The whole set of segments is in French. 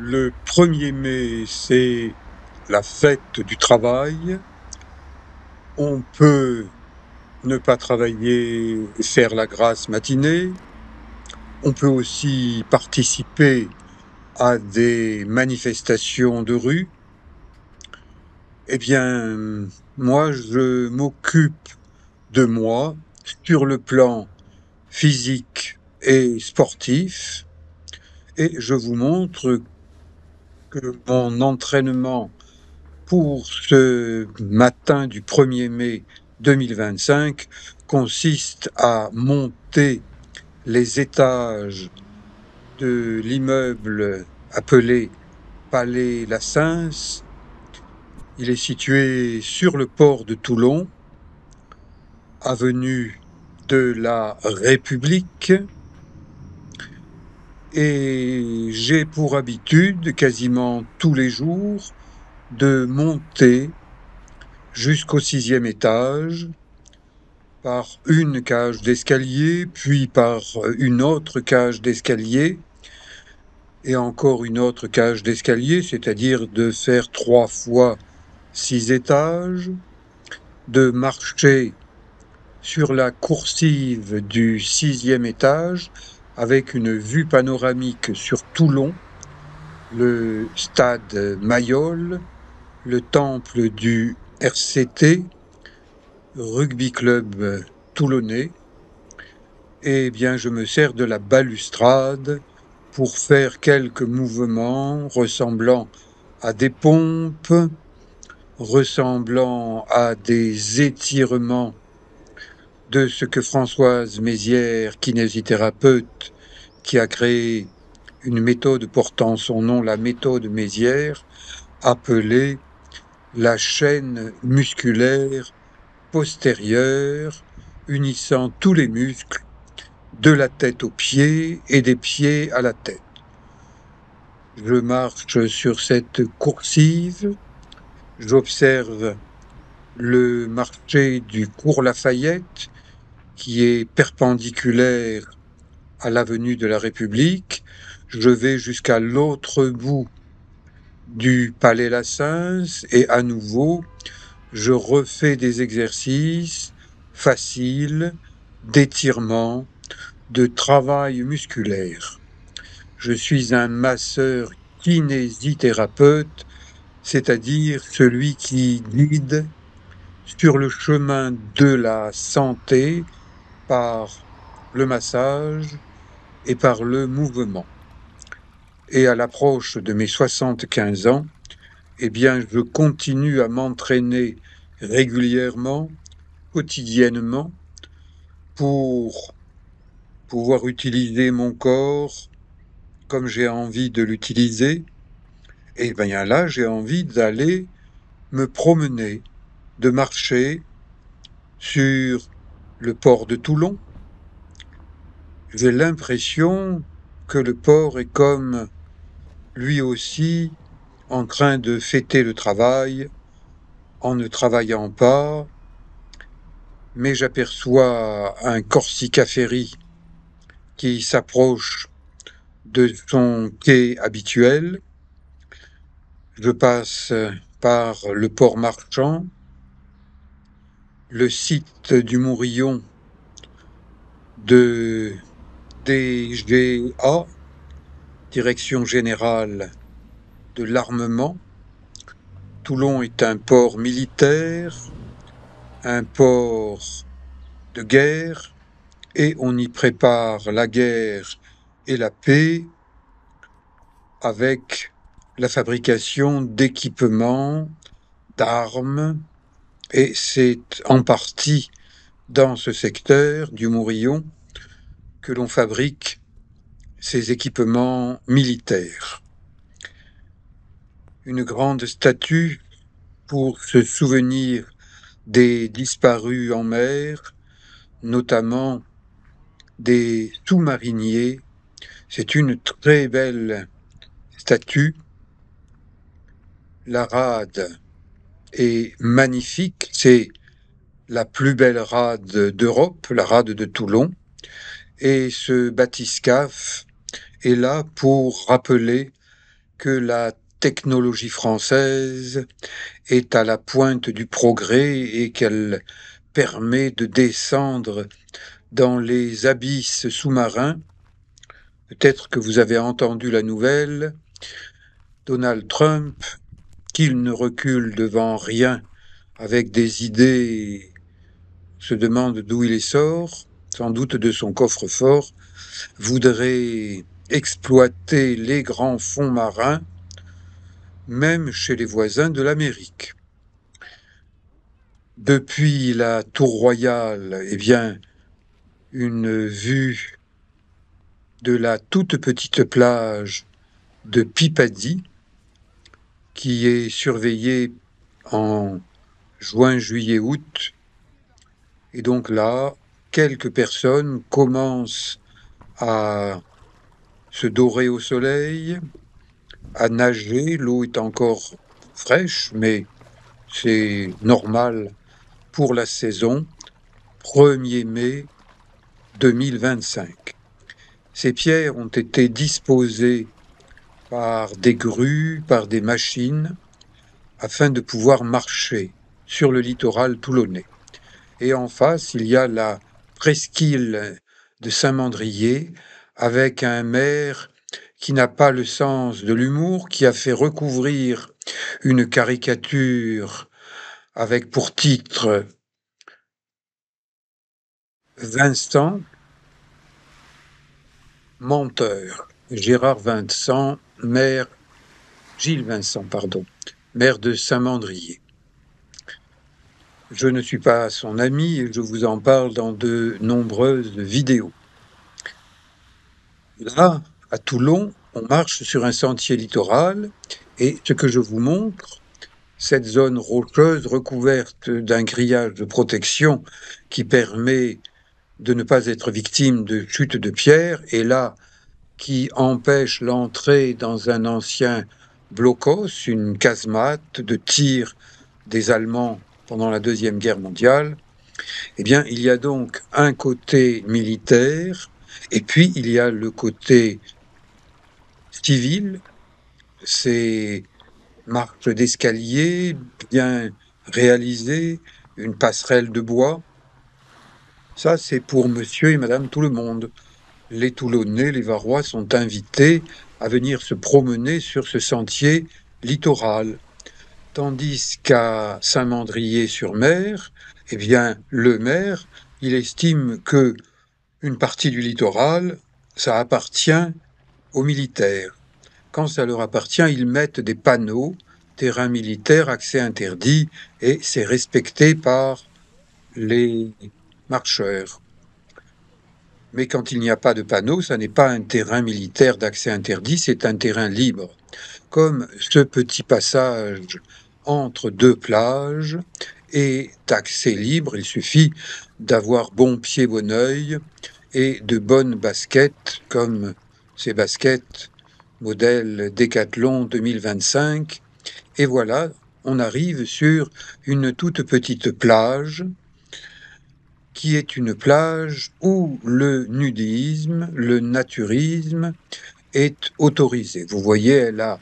Le 1er mai, c'est la fête du travail. On peut ne pas travailler et faire la grasse matinée. On peut aussi participer à des manifestations de rue. Eh bien, moi, je m'occupe de moi sur le plan physique et sportif, et je vous montre que mon entraînement pour ce matin du 1er mai 2025 consiste à monter les étages de l'immeuble appelé Palais Lassens. Il est situé sur le port de Toulon, avenue de la République, et j'ai pour habitude, quasiment tous les jours, de monter jusqu'au 6e étage par une cage d'escalier, puis par une autre cage d'escalier, et encore une autre cage d'escalier, c'est-à-dire de faire 3 fois 6 étages, de marcher sur la coursive du 6e étage avec une vue panoramique sur Toulon, le stade Mayol, le temple du RCT, rugby club toulonnais. Eh bien, je me sers de la balustrade pour faire quelques mouvements ressemblant à des pompes, ressemblant à des étirements de ce que Françoise Mézières, kinésithérapeute, qui a créé une méthode portant son nom, la méthode Mézières, appelée la chaîne musculaire postérieure, unissant tous les muscles de la tête aux pieds et des pieds à la tête. Je marche sur cette coursive, j'observe le marché du cours Lafayette qui est perpendiculaire à l'avenue de la République. Je vais jusqu'à l'autre bout du Palais Lassens et à nouveau, je refais des exercices faciles d'étirement, de travail musculaire. Je suis un masseur kinésithérapeute, c'est-à-dire celui qui guide sur le chemin de la santé par le massage et par le mouvement. Et à l'approche de mes 75 ans, eh bien, je continue à m'entraîner régulièrement, quotidiennement, pour pouvoir utiliser mon corps comme j'ai envie de l'utiliser. Et bien là, j'ai envie d'aller me promener, de marcher sur le port de Toulon. J'ai l'impression que le port est comme lui aussi en train de fêter le travail en ne travaillant pas, mais j'aperçois un Corsica Ferry qui s'approche de son quai habituel. Je passe par le port marchand, le site du Mourillon de DGA, Direction générale de l'armement. Toulon est un port militaire, un port de guerre, et on y prépare la guerre et la paix avec la fabrication d'équipements, d'armes, et c'est en partie dans ce secteur du Mourillon que l'on fabrique ces équipements militaires. Une grande statue pour se souvenir des disparus en mer, notamment des sous-mariniers. C'est une très belle statue. La rade est magnifique, c'est la plus belle rade d'Europe, la rade de Toulon, et ce bathyscaphe est là pour rappeler que la technologie française est à la pointe du progrès et qu'elle permet de descendre dans les abysses sous-marins. Peut-être que vous avez entendu la nouvelle, Donald Trump, qu'il ne recule devant rien avec des idées, se demande d'où il les sort, sans doute de son coffre-fort, voudrait exploiter les grands fonds marins, même chez les voisins de l'Amérique. Depuis la tour royale, eh bien, une vue de la toute petite plage de Pipadie, qui est surveillée en juin, juillet, août. Et donc là, quelques personnes commencent à se dorer au soleil, à nager. L'eau est encore fraîche, mais c'est normal pour la saison. 1er mai 2025. Ces pierres ont été disposées par des grues, par des machines, afin de pouvoir marcher sur le littoral toulonnais. Et en face, il y a la presqu'île de Saint-Mandrier, avec un maire qui n'a pas le sens de l'humour, qui a fait recouvrir une caricature avec pour titre Vincent, menteur. Gérard Vincent, maire, Gilles Vincent, pardon, maire de Saint-Mandrier. Je ne suis pas son ami et je vous en parle dans de nombreuses vidéos. Là, à Toulon, on marche sur un sentier littoral et ce que je vous montre, cette zone rocheuse recouverte d'un grillage de protection qui permet de ne pas être victime de chutes de pierres, et là, qui empêche l'entrée dans un ancien blocos, une casemate de tir des Allemands pendant la Deuxième Guerre mondiale. Eh bien, il y a donc un côté militaire, et puis il y a le côté civil, ces marches d'escalier bien réalisées, une passerelle de bois. Ça, c'est pour monsieur et madame tout le monde. Les Toulonnais, les Varois sont invités à venir se promener sur ce sentier littoral. Tandis qu'à Saint-Mandrier-sur-Mer, eh bien, le maire, il estime que une partie du littoral, ça appartient aux militaires. Quand ça leur appartient, ils mettent des panneaux, terrain militaire, accès interdit, et c'est respecté par les marcheurs. Mais quand il n'y a pas de panneau, ça n'est pas un terrain militaire d'accès interdit, c'est un terrain libre. Comme ce petit passage entre deux plages est d'accès libre, il suffit d'avoir bon pied, bon œil et de bonnes baskets, comme ces baskets modèle Decathlon 2025. Et voilà, on arrive sur une toute petite plage qui est une plage où le nudisme, le naturisme est autorisé. Vous voyez, elle a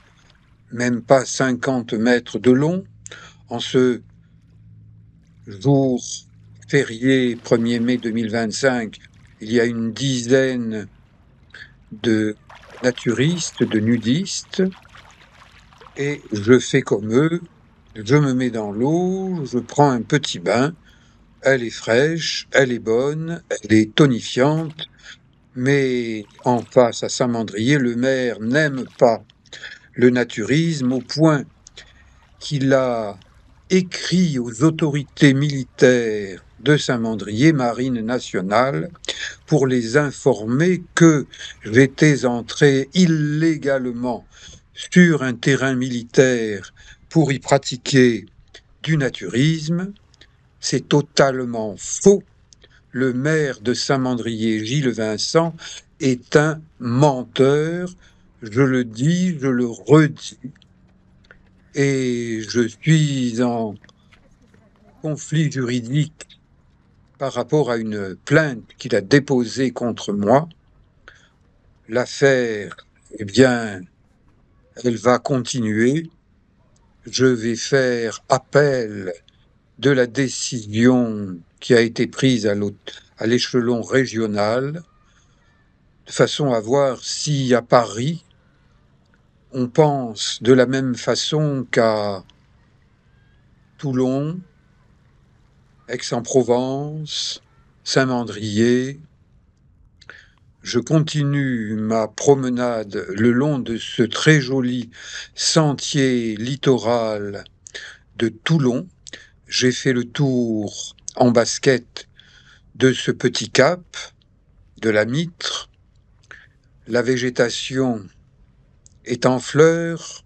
même pas 50 mètres de long. En ce jour férié 1er mai 2025, il y a une dizaine de naturistes, de nudistes, et je fais comme eux, je me mets dans l'eau, je prends un petit bain, elle est fraîche, elle est bonne, elle est tonifiante, mais en face à Saint-Mandrier, le maire n'aime pas le naturisme au point qu'il a écrit aux autorités militaires de Saint-Mandrier, marine nationale, pour les informer que j'étais entré illégalement sur un terrain militaire pour y pratiquer du naturisme. C'est totalement faux. Le maire de Saint-Mandrier, Gilles Vincent, est un menteur. Je le dis, je le redis. Et je suis en conflit juridique par rapport à une plainte qu'il a déposée contre moi. L'affaire, eh bien, elle va continuer. Je vais faire appel de la décision qui a été prise à l'échelon régional, de façon à voir si à Paris, on pense de la même façon qu'à Toulon, Aix-en-Provence, Saint-Mandrier. Je continue ma promenade le long de ce très joli sentier littoral de Toulon. J'ai fait le tour en basket de ce petit cap, de la Mitre. La végétation est en fleurs,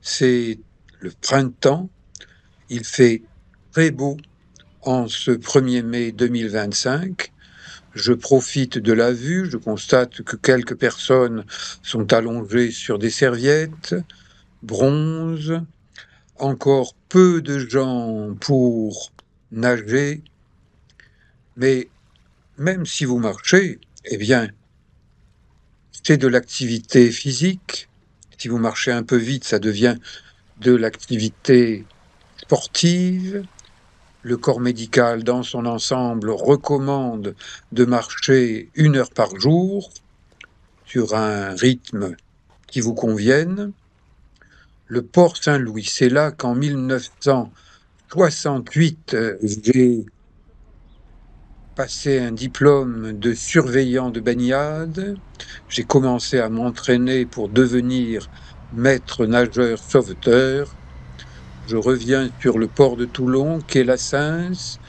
c'est le printemps, il fait très beau en ce 1er mai 2025. Je profite de la vue, je constate que quelques personnes sont allongées sur des serviettes, bronzent, encore peu de gens pour nager, mais même si vous marchez, eh bien, c'est de l'activité physique. Si vous marchez un peu vite, ça devient de l'activité sportive. Le corps médical, dans son ensemble, recommande de marcher 1 heure par jour sur un rythme qui vous convienne. Le Port Saint-Louis, c'est là qu'en 1968, j'ai passé un diplôme de surveillant de baignade. J'ai commencé à m'entraîner pour devenir maître nageur sauveteur. Je reviens sur le port de Toulon, quai La Sens,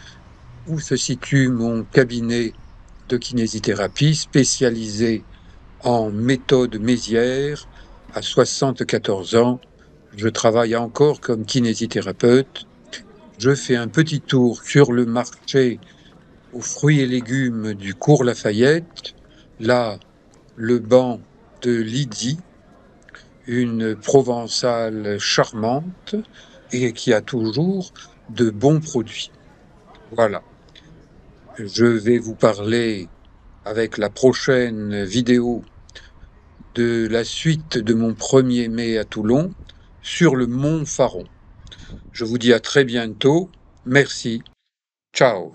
où se situe mon cabinet de kinésithérapie spécialisé en méthode Mézières. À 74 ans, je travaille encore comme kinésithérapeute. Je fais un petit tour sur le marché aux fruits et légumes du cours Lafayette. Là, le banc de Lydie, une provençale charmante et qui a toujours de bons produits. Voilà. Je vais vous parler avec la prochaine vidéo de la suite de mon 1er mai à Toulon sur le Mont Faron. Je vous dis à très bientôt. Merci. Ciao.